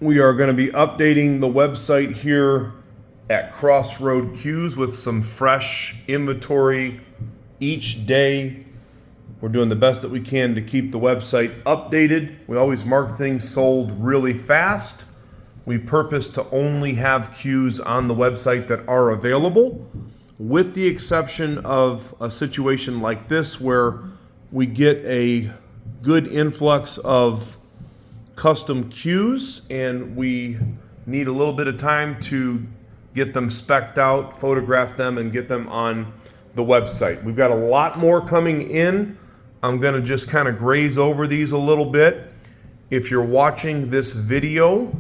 We are going to be updating the website here at Crossroad Cues with some fresh inventory each day. We're doing the best that we can to keep the website updated. We always mark things sold really fast. We purpose to only have cues on the website that are available, with the exception of a situation like this where we get a good influx of custom cues and we need a little bit of time to get them spec'd out, photograph them, and get them on the website. We've got a lot more coming in. I'm going to just kind of graze over these a little bit. If you're watching this video,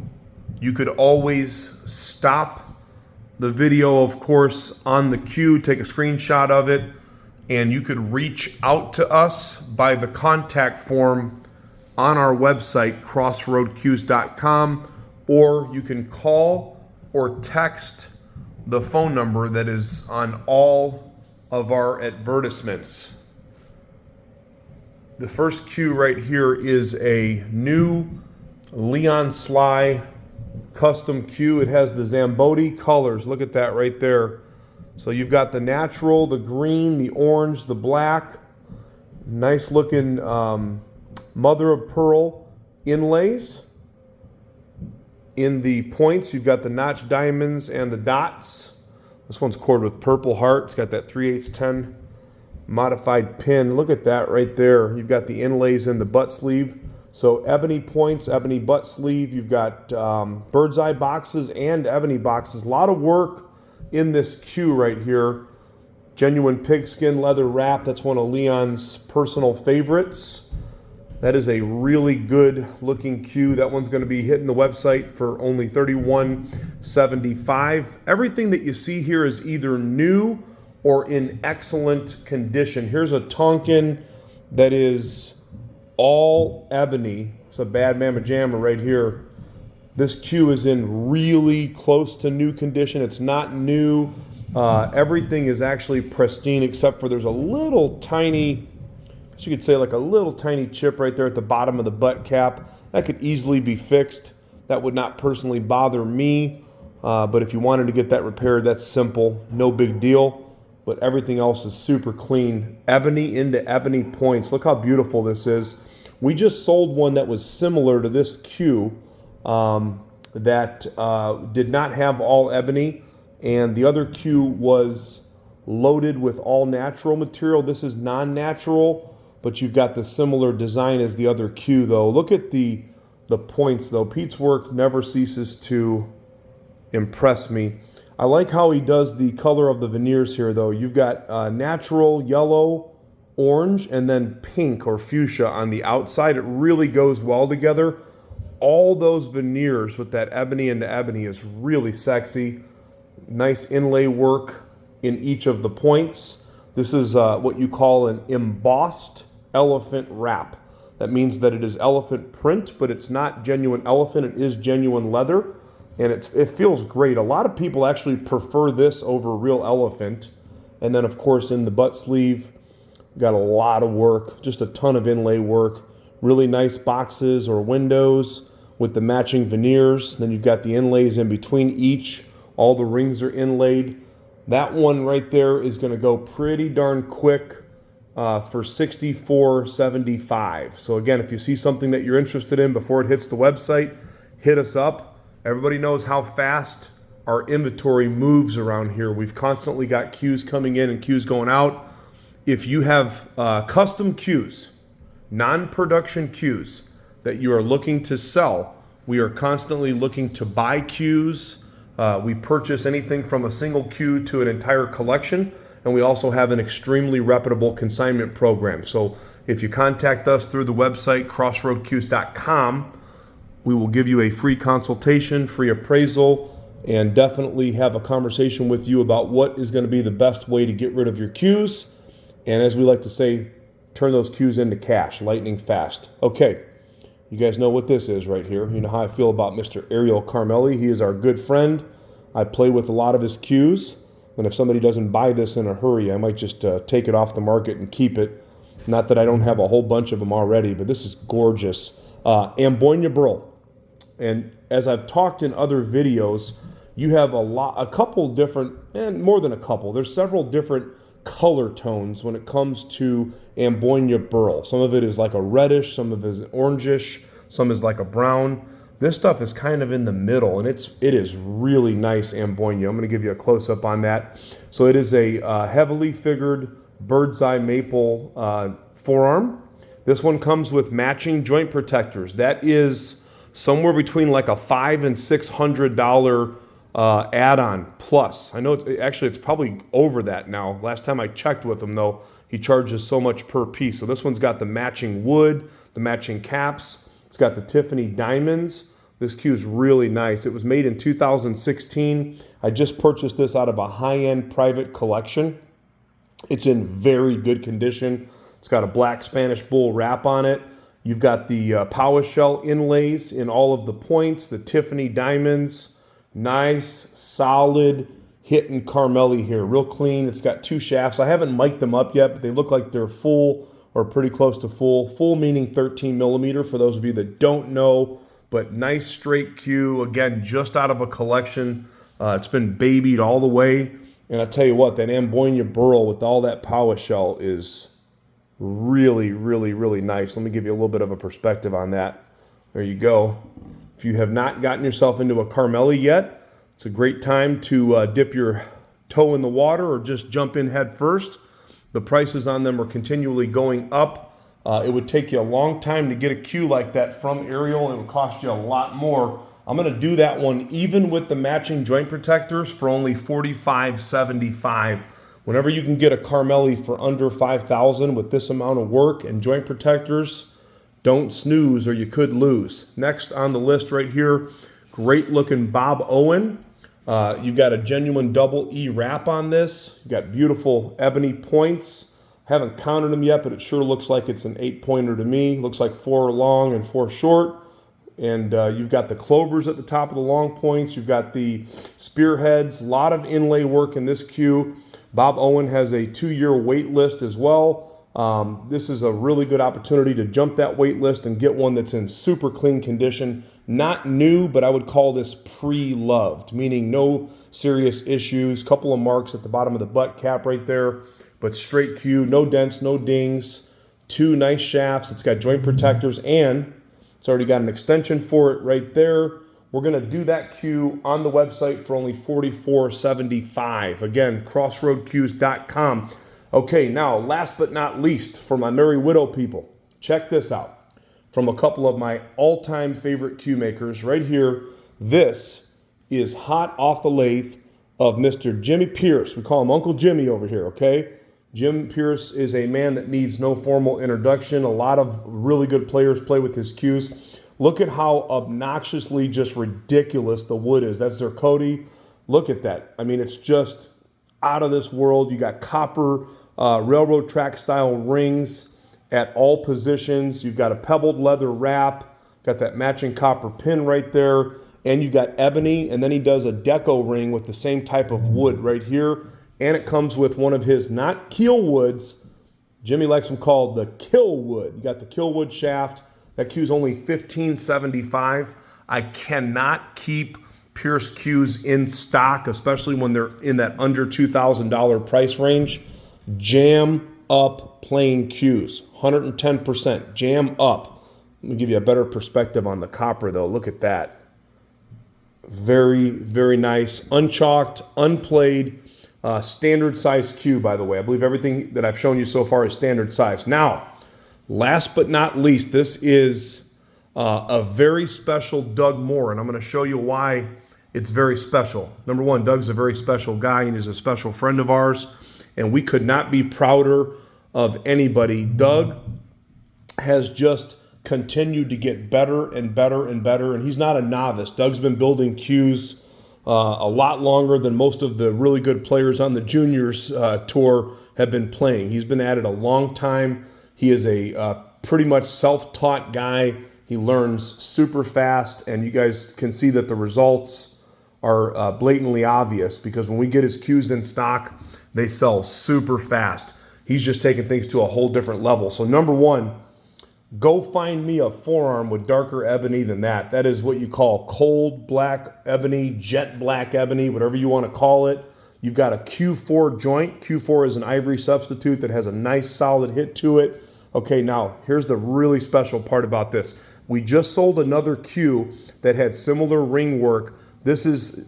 you could always stop the video, of course, on the cue, take a screenshot of it, and you could reach out to us by the contact form on our website, crossroadcues.com, or you can call or text the phone number that is on all of our advertisements. The first cue right here is a new Leon Sly custom cue. It has the Zamboni colors. Look at that right there. So you've got the natural, the green, the orange, the black. Nice looking mother of pearl inlays. In the points, you've got the notch diamonds and the dots. This one's cored with purple heart. It's got that 3/8-10 modified pin. Look at that right there. You've got the inlays in the butt sleeve. So ebony points, ebony butt sleeve. You've got bird's eye boxes and ebony boxes. A lot of work in this cue right here. Genuine pigskin leather wrap. That's one of Leon's personal favorites. That is a really good looking cue. That one's going to be hitting the website for only $31.75. Everything that you see here is either new or in excellent condition. Here's a Tonkin that is all ebony. It's a bad mamma jamma right here. This cue is in really close to new condition. It's not new. Everything is actually pristine except for there's a little tiny, you could say like a little tiny chip right there at the bottom of the butt cap. That could easily be fixed. That would not personally bother me. But if you wanted to get that repaired, that's simple. No big deal. But everything else is super clean. Ebony into ebony points. Look how beautiful this is. We just sold one that was similar to this cue that did not have all ebony. And the other cue was loaded with all natural material. This is non-natural, but you've got the similar design as the other cue though. Look at the points though. Pete's work never ceases to impress me. I like how he does the color of the veneers here though. You've got natural yellow, orange, and then pink or fuchsia on the outside. It really goes well together. All those veneers with that ebony into ebony is really sexy. Nice inlay work in each of the points. This is what you call an embossed elephant wrap. That means that it is elephant print, but it's not genuine elephant. It is genuine leather, and it feels great. A lot of people actually prefer this over real elephant. And then, of course, in the butt sleeve, got a lot of work, just a ton of inlay work. Really nice boxes or windows with the matching veneers. Then you've got the inlays in between each. All the rings are inlaid. That one right there is going to go pretty darn quick for $64.75. So again, if you see something that you're interested in before it hits the website, hit us up. Everybody knows how fast our inventory moves around here. We've constantly got cues coming in and cues going out. If you have custom cues, non-production cues that you are looking to sell, we are constantly looking to buy cues. We purchase anything from a single cue to an entire collection, and we also have an extremely reputable consignment program. So if you contact us through the website, crossroadcues.com, we will give you a free consultation, free appraisal, and definitely have a conversation with you about what is going to be the best way to get rid of your cues. And as we like to say, turn those cues into cash, lightning fast. Okay, you guys know what this is right here. You know how I feel about Mr. Ariel Carmeli. He is our good friend. I play with a lot of his cues. And if somebody doesn't buy this in a hurry, I might just take it off the market and keep it. Not that I don't have a whole bunch of them already, but this is gorgeous. Ambonia Burl. And as I've talked in other videos, you have a couple different, and more than a couple, there's several different color tones when it comes to Ambonia burl. Some of it is like a reddish, some of it is orangish, some is like a brown. This stuff is kind of in the middle, and it is really nice Ambonia. I'm going to give you a close-up on that. So it is a heavily figured bird's eye maple forearm. This one comes with matching joint protectors. That is somewhere between like a $500 and $600 add-on plus. I know it's probably over that now. Last time I checked with him, though, he charges so much per piece. So this one's got the matching wood, the matching caps. It's got the Tiffany diamonds. This cue is really nice. It was made in 2016. I just purchased this out of a high-end private collection. It's in very good condition. It's got a black Spanish bull wrap on it. You've got the power shell inlays in all of the points, the Tiffany diamonds. Nice, solid hitting Carmeli here. Real clean. It's got 2 shafts. I haven't mic'd them up yet, but they look like they're full or pretty close to full. Full meaning 13 millimeter for those of you that don't know, but nice straight cue. Again, just out of a collection. It's been babied all the way. And I tell you what, that Ambonia burl with all that power shell is really, really, really nice. Let me give you a little bit of a perspective on that. There you go. If you have not gotten yourself into a Carmeli yet, it's a great time to dip your toe in the water or just jump in head first. The prices on them are continually going up. It would take you a long time to get a cue like that from Ariel, and it would cost you a lot more. I'm going to do that one even with the matching joint protectors for only $45.75. Whenever you can get a Carmeli for under $5,000 with this amount of work and joint protectors, don't snooze or you could lose. Next on the list right here, great looking Bob Owen. You've got a genuine double E wrap on this. You've got beautiful ebony points. Haven't counted them yet, but it sure looks like it's an 8-pointer to me. Looks like 4 long and 4 short. And you've got the clovers at the top of the long points. You've got the spearheads. A lot of inlay work in this cue. Bob Owen has a 2-year wait list as well. This is a really good opportunity to jump that wait list and get one that's in super clean condition. Not new, but I would call this pre-loved, meaning no serious issues. Couple of marks at the bottom of the butt cap right there, but straight cue, no dents, no dings. 2 nice shafts. It's got joint protectors, and it's already got an extension for it right there. We're going to do that cue on the website for only $44.75. Again, crossroadcues.com. Okay, now, last but not least, for my Merry Widow people, check this out. From a couple of my all-time favorite cue makers right here, this is hot off the lathe of Mr. Jimmy Pierce. We call him Uncle Jimmy over here, okay? Jim Pierce is a man that needs no formal introduction. A lot of really good players play with his cues. Look at how obnoxiously just ridiculous the wood is. That's zirconia. Look at that. I mean, it's just out of this world. You got copper railroad track style rings at all positions. You've got a pebbled leather wrap, got that matching copper pin right there, and you got ebony, and then he does a deco ring with the same type of wood right here, and it comes with one of his, not keel woods, Jimmy likes them called the kill wood. You got the kill wood shaft. That cue's only $15.75. I cannot keep Pierce cues in stock, especially when they're in that under $2,000 price range. Jam up plain cues, 110%. Jam up. Let me give you a better perspective on the copper, though. Look at that. Very, very nice. Unchalked, unplayed, standard size cue, by the way. I believe everything that I've shown you so far is standard size. Now, last but not least, this is a very special Doug Moore, and I'm going to show you why it's very special. Number one, Doug's a very special guy, and he's a special friend of ours, and we could not be prouder of anybody. Doug has just continued to get better and better and better, and he's not a novice. Doug's been building cues a lot longer than most of the really good players on the juniors tour have been playing. He's been at it a long time. He is a pretty much self-taught guy. He learns super fast, and you guys can see that the results are blatantly obvious, because when we get his cues in stock, they sell super fast. He's just taking things to a whole different level. So number one, Go find me a forearm with darker ebony than that. That is what you call cold black ebony, jet black ebony, whatever you want to call it. You've got a Q4 joint. Q4 is an ivory substitute that has a nice solid hit to it. Okay, now here's the really special part about this. We just sold another Q that had similar ring work. This is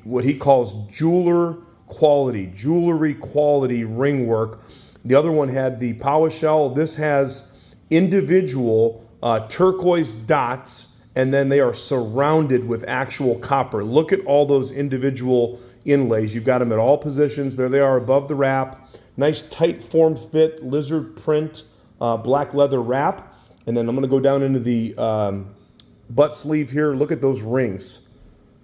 what he calls jewelry quality ring work. The other one had the power shell. This has individual turquoise dots, and then they are surrounded with actual copper. Look at all those individual inlays. You've got them at all positions. There they are above the wrap. Nice tight form fit lizard print black leather wrap. And then I'm going to go down into the butt sleeve here. Look at those rings.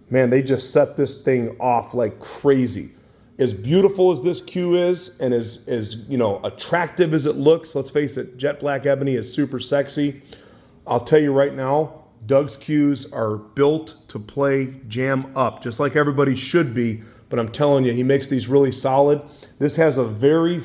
Man, they just set this thing off like crazy. As beautiful as this Q is, and as attractive as it looks, let's face it, jet black ebony is super sexy. I'll tell you right now, Doug's Qs are built to play jam up, just like everybody should be. But I'm telling you, he makes these really solid. This has a very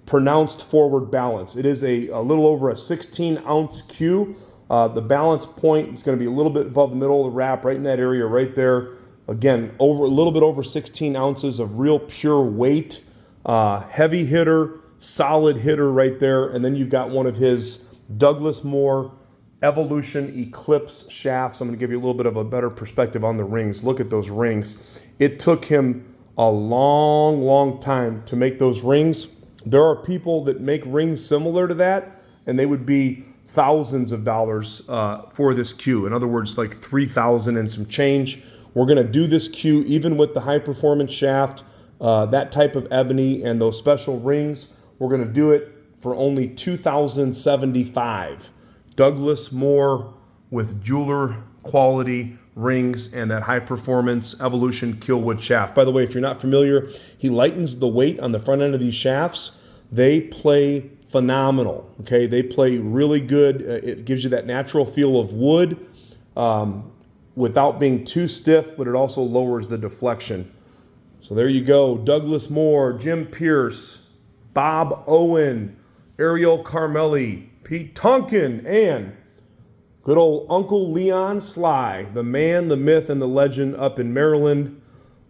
pronounced forward balance. It is a little over a 16-ounce Q. The balance point is going to be a little bit above the middle of the wrap, right in that area right there. Again, a little bit over 16 ounces of real pure weight. Heavy hitter, solid hitter right there. And then you've got one of his Douglas Moore Evolution Eclipse shafts. I'm going to give you a little bit of a better perspective on the rings. Look at those rings. It took him a long, long time to make those rings. There are people that make rings similar to that, and they would be thousands of dollars for this Q. In other words, like $3,000 and some change. We're going to do this Q even with the high performance shaft, that type of ebony and those special rings. We're going to do it for only $2,075. Douglas Moore with jeweler quality rings and that high performance Evolution Killwood shaft. By the way, if you're not familiar, he lightens the weight on the front end of these shafts. They play phenomenal. Okay, they play really good. It gives you that natural feel of wood. Without being too stiff, but it also lowers the deflection. So there you go. Douglas Moore, Jim Pierce, Bob Owen, Ariel Carmeli, Pete Tonkin, and good old Uncle Leon Sly, the man, the myth, and the legend up in Maryland.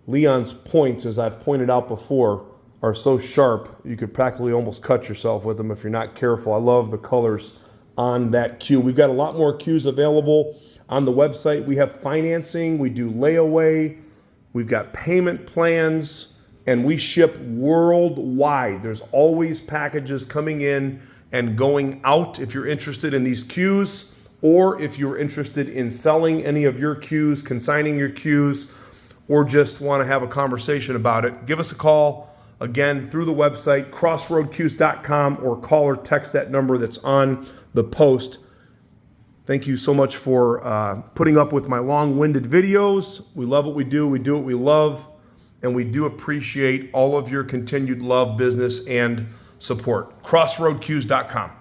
Leon's points, as I've pointed out before, are so sharp you could practically almost cut yourself with them if you're not careful. I love the colors on that Q. We've got a lot more Qs available on the website. We have financing, we do layaway, we've got payment plans, and we ship worldwide. There's always packages coming in and going out if you're interested in these Qs, or if you're interested in selling any of your Qs, consigning your Qs, or just want to have a conversation about it. Give us a call, again, through the website, crossroadcues.com, or call or text that number that's on the post. Thank you so much for putting up with my long-winded videos. We love what we do what we love, and we do appreciate all of your continued love, business, and support. CrossroadCues.com.